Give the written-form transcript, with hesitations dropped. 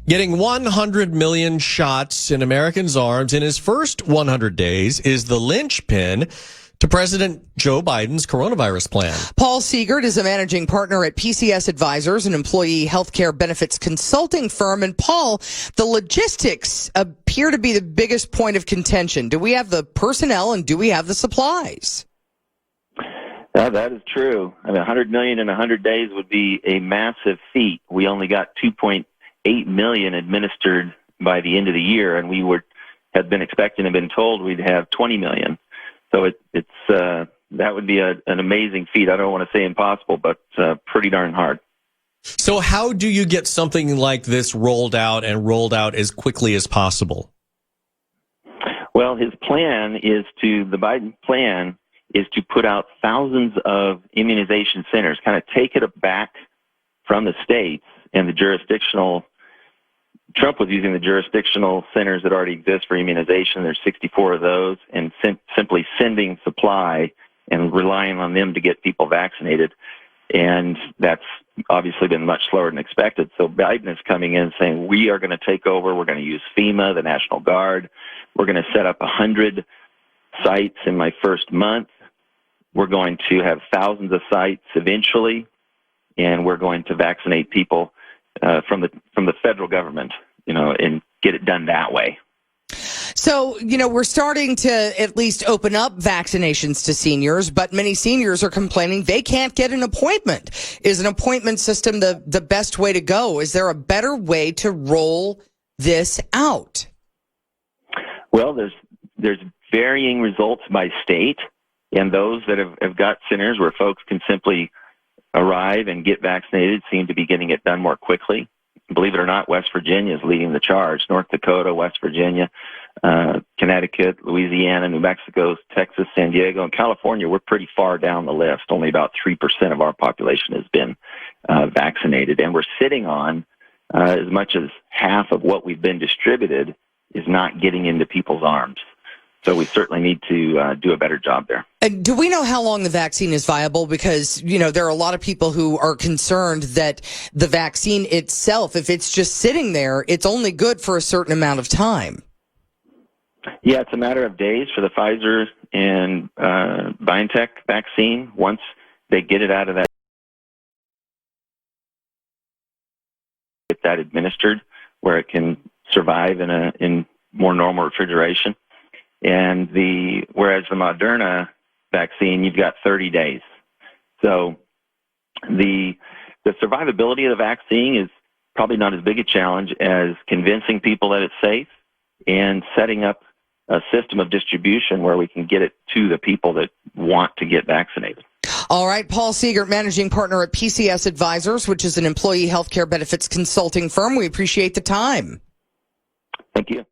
Getting 100 million shots in Americans' arms in his first 100 days is the linchpin to President Joe Biden's coronavirus plan. Paul Seegert is a managing partner at PCS Advisers, an employee healthcare benefits consulting firm. And Paul, the logistics appear to be the biggest point of contention. Do we have the personnel and do we have the supplies? That is true. I mean, 100 million in 100 days would be a massive feat. We only got 2.8 million administered by the end of the year, and we had been expecting and been told we'd have 20 million. So that would be an amazing feat. I don't want to say impossible, but pretty darn hard. So how do you get something like this rolled out as quickly as possible? Well, the Biden plan is to put out thousands of immunization centers, kind of take it back from the states and the jurisdictional. Trump was using the jurisdictional centers that already exist for immunization. There's 64 of those, and simply sending supply and relying on them to get people vaccinated. And that's obviously been much slower than expected. So Biden is coming in saying, we are going to take over. We're going to use FEMA, the National Guard. We're going to set up 100 sites in my first month. We're going to have thousands of sites eventually, and we're going to vaccinate people from the federal government, and get it done that way. So, we're starting to at least open up vaccinations to seniors, but many seniors are complaining they can't get an appointment. Is an appointment system the best way to go? Is there a better way to roll this out? Well, there's varying results by state, and those that have got centers where folks can simply arrive and get vaccinated seem to be getting it done more quickly. Believe it or not, West Virginia is leading the charge. North Dakota, West Virginia, Connecticut, Louisiana, New Mexico, Texas, San Diego, and California, we're pretty far down the list. Only about 3% of our population has been vaccinated. And we're sitting on as much as half of what we've been distributed is not getting into people's arms. So we certainly need to do a better job there. And do we know how long the vaccine is viable? Because, there are a lot of people who are concerned that the vaccine itself, if it's just sitting there, it's only good for a certain amount of time. Yeah, it's a matter of days for the Pfizer and BioNTech vaccine. Once they get it out of that, get that administered where it can survive in more normal refrigeration. And whereas the Moderna vaccine, you've got 30 days. So the survivability of the vaccine is probably not as big a challenge as convincing people that it's safe and setting up a system of distribution where we can get it to the people that want to get vaccinated. All right, Paul Seegert, managing partner at PCS Advisers, which is an employee healthcare benefits consulting firm. We appreciate the time. Thank you.